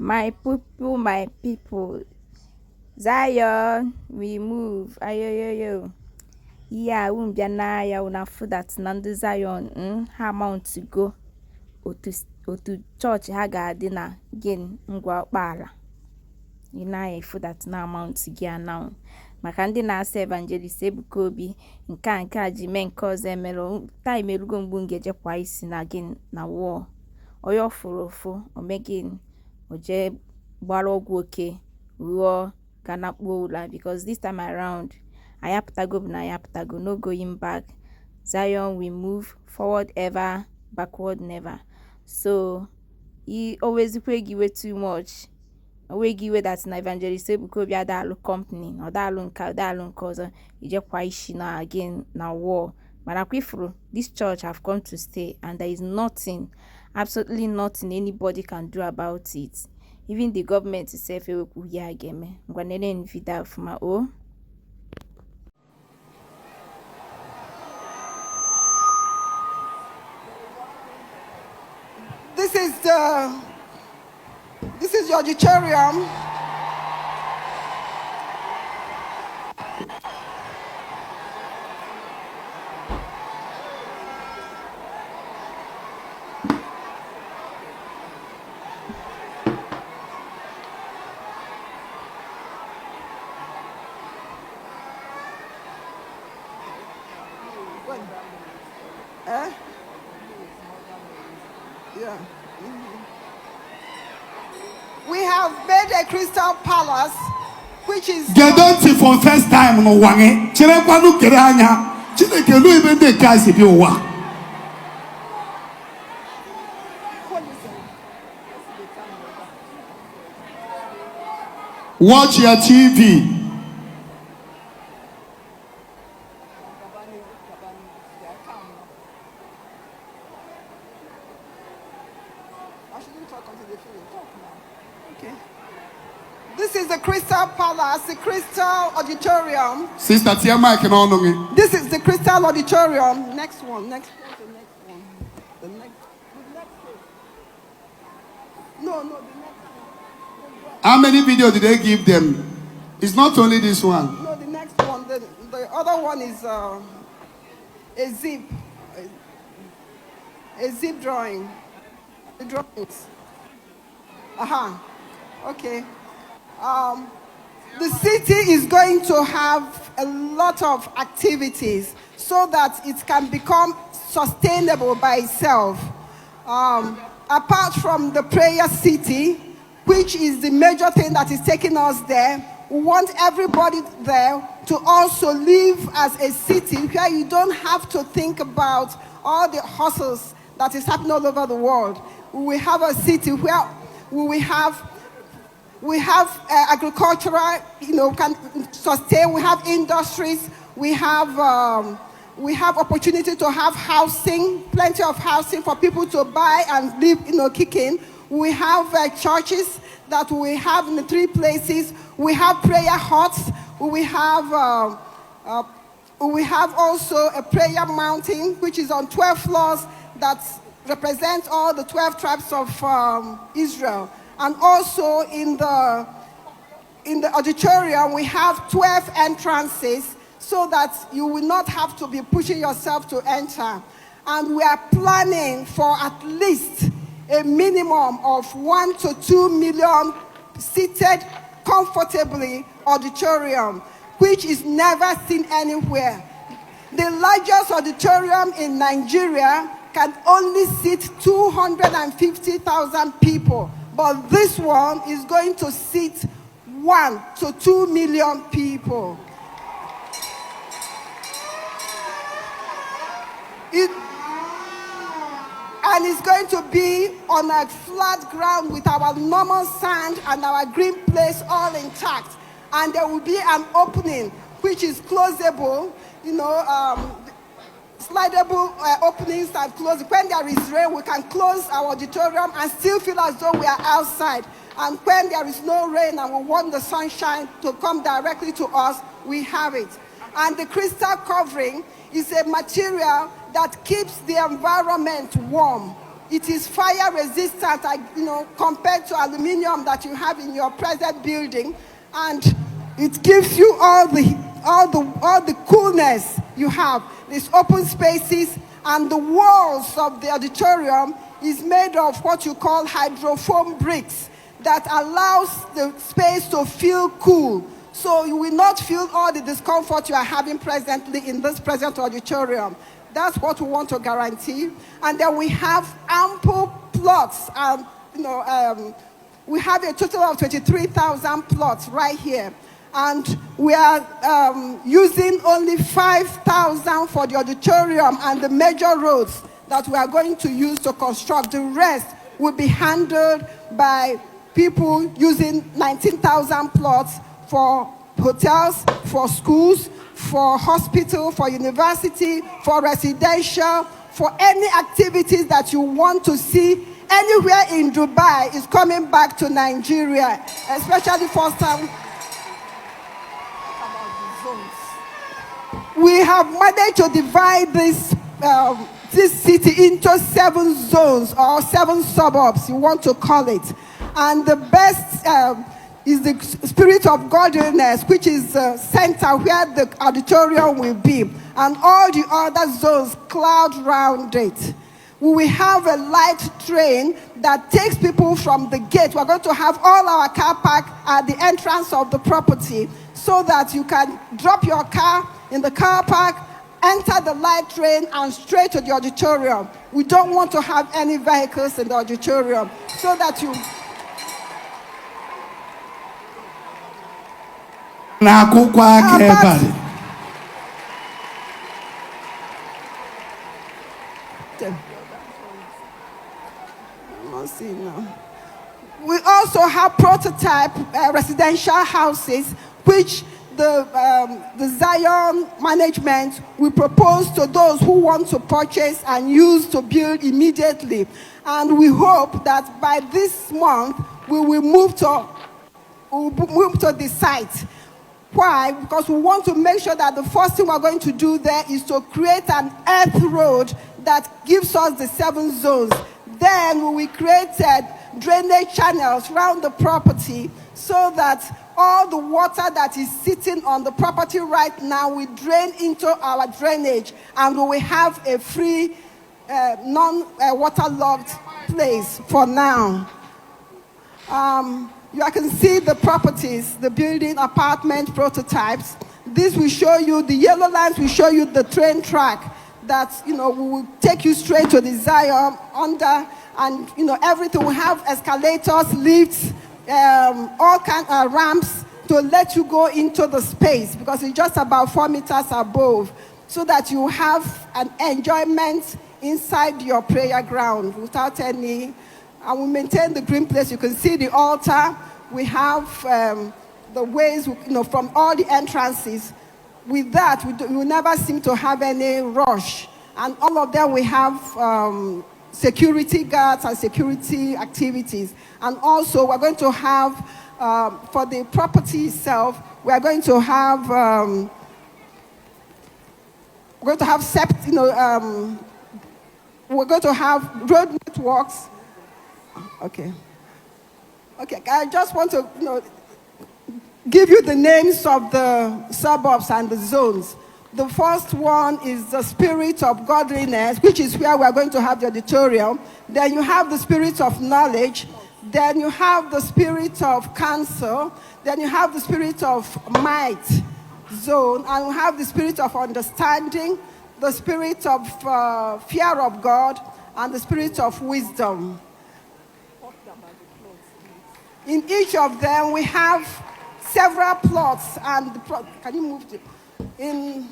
My people, Zion, we move. Ayoyoyo. Yeah, won't be ya una food that Nando Zion, her mount to go otu church ha ga-adị na gin ngwa Ọkpala. You know food that na amount gị now. Maka ndị na-asa evangelist Ebuka Obi nke a ji mee nke ọzọ emere time erugo mgbu ngeje kwa isi na gin na wall. Oyo furu ofu omegin oje gbara ọgwụ oke ruo kana kpola because this time around ayaptago no going back. Zion we move forward ever, backward never. So he always give too much. We give that na evangelist Ebuka Obi adalu company or dalu nke ọzọ ije kwa ishi na again na war. But akwifuru, this church have come to stay and there is nothing, absolutely nothing anybody can do about it. Even the government itself ewekwu ya ageme. Ngwanene nvida fuma o. This is your auditorium. Yeah. We have made a crystal palace, which is. Gedonti for first time no wange. Chirekwanu kere anya. Chineke lu ibe ndị kasi bi ụwa. Watch your TV. This is the Crystal Palace, the Crystal Auditorium. Sister Tiama can on. This is the Crystal Auditorium. Next one. The next one. No, the next one. How many videos did they give them? It's not only this one. No, the next one. The other one is a zip drawing. The drawings. Okay. The city is going to have a lot of activities so that it can become sustainable by itself. Apart from the prayer city, which is the major thing that is taking us there, we want everybody there to also live as a city where you don't have to think about all the hustles that is happening all over the world. We have a city where we have agricultural, can sustain. We have industries. We have opportunity to have housing, plenty of housing for people to buy and live, kicking. We have churches that we have in the 3 places. We have prayer huts. We have also a prayer mountain, which is on 12 floors that represents all the 12 tribes of Israel. And also in the auditorium, we have 12 entrances so that you will not have to be pushing yourself to enter. And we are planning for at least a minimum of 1 to 2 million seated comfortably auditorium, which is never seen anywhere. The largest auditorium in Nigeria can only seat 250,000 people. But this one is going to seat 1 to 2 million people. And it's going to be on a flat ground with our normal sand and our green place all intact. And there will be an opening which is closable, slidable openings and close. When there is rain, we can close our auditorium and still feel as though we are outside. And when there is no rain and we want the sunshine to come directly to us, we have it. And the crystal covering is a material that keeps the environment warm. It is fire resistant, compared to aluminum that you have in your present building, and it gives you all the coolness you have. These open spaces, and the walls of the auditorium is made of what you call hydrofoam bricks that allows the space to feel cool. So you will not feel all the discomfort you are having presently in this present auditorium. That's what we want to guarantee. And then we have ample plots. We have a total of 23,000 plots right here. And we are using only 5,000 for the auditorium and the major roads that we are going to use to construct. The rest will be handled by people using 19,000 plots for hotels, for schools, for hospital, for university, for residential, for any activities that you want to see anywhere in Dubai is coming back to Nigeria, especially first time. We have managed to divide this city into 7 zones or 7 suburbs, you want to call it. And the best is the spirit of godliness, which is the center where the auditorium will be. And all the other zones cloud round it. We will have a light train that takes people from the gate. We're going to have all our car park at the entrance of the property so that you can drop your car in the car park, enter the light train, and straight to the auditorium. We don't want to have any vehicles in the auditorium so that you... We also have prototype residential houses, which the Zion management will propose to those who want to purchase and use to build immediately. And we hope that by this month, we will move to the site. Why? Because we want to make sure that the first thing we're going to do there is to create an earth road that gives us the 7 zones. Then we will create drainage channels around the property so that all the water that is sitting on the property right now will drain into our drainage, and we will have a free, non-waterlogged place for now. You can see the properties, the building, apartment prototypes. This will show you, the yellow lines will show you the train track that, we will take you straight to the Zion under, and, everything. We have escalators, lifts, all kinds of ramps to let you go into the space because it's just about 4 meters above so that you have an enjoyment inside your prayer ground without any... And we maintain the green place. You can see the altar. We have the ways, from all the entrances. With that, we will never seem to have any rush. And all of them, we have security guards and security activities. And also, we're going to have, for the property itself, we're going to have we're going to have road networks. Okay, I just want to give you the names of the suburbs and the zones. The first one is the spirit of godliness, which is where we are going to have the auditorium. Then you have the spirit of knowledge. Then you have the spirit of counsel. Then you have the spirit of might zone. And you have the spirit of understanding, the spirit of fear of God, and the spirit of wisdom. In each of them, we have several plots. And can you move it? In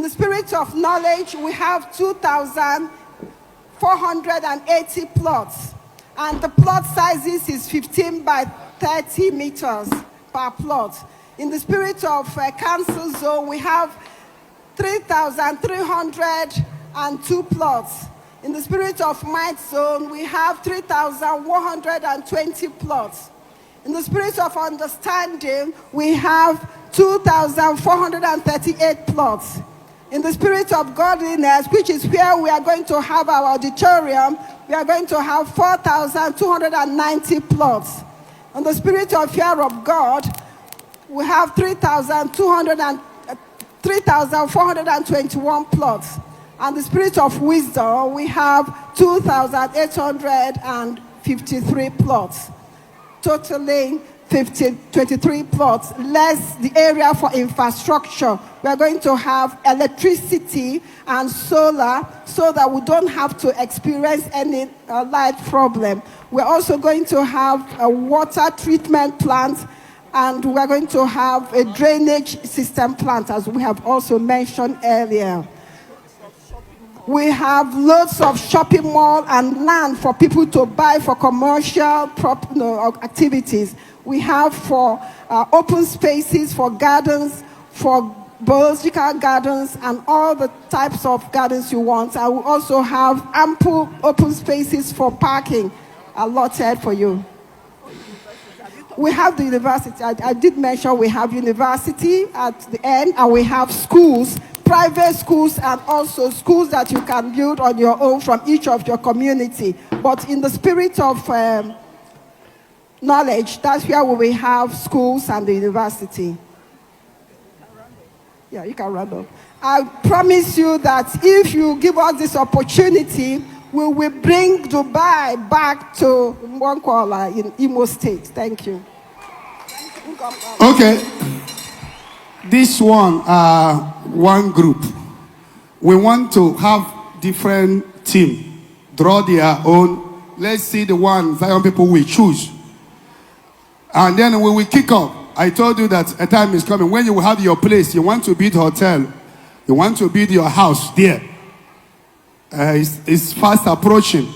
the spirit of knowledge, we have 2,480 plots. And the plot sizes is 15 by 30 meters per plot. In the spirit of council zone, we have 3,302 plots. In the spirit of might zone, we have 3,120 plots. In the spirit of understanding, we have 2,438 plots. In the spirit of godliness, which is where we are going to have our auditorium, we are going to have 4,290 plots. In the spirit of fear of God, we have 3,421 plots. And the spirit of wisdom, we have 2,853 plots, totaling 23 plots, less the area for infrastructure. We are going to have electricity and solar so that we don't have to experience any light problem. We're also going to have a water treatment plant, and we're going to have a drainage system plant, as we have also mentioned earlier. We have loads of shopping mall and land for people to buy for commercial activities. We have for open spaces, for gardens, for biological gardens, and all the types of gardens you want. And we also have ample open spaces for parking allotted for you. We have the university. I did mention we have university at the end, and we have schools, private schools, and also schools that you can build on your own from each of your community. But in the spirit of knowledge, that's where we will have schools and the university. Yeah, you can run up. I promise you that if you give us this opportunity, we will bring Dubai back to ngọ Ọkpala in Imo State. Thank you. Okay. This one group. We want to have different team draw their own. Let's see the one Zion people we choose. And then when we kick off, I told you that a time is coming when you will have your place. You want to build hotel. You want to build your house there. It's fast approaching.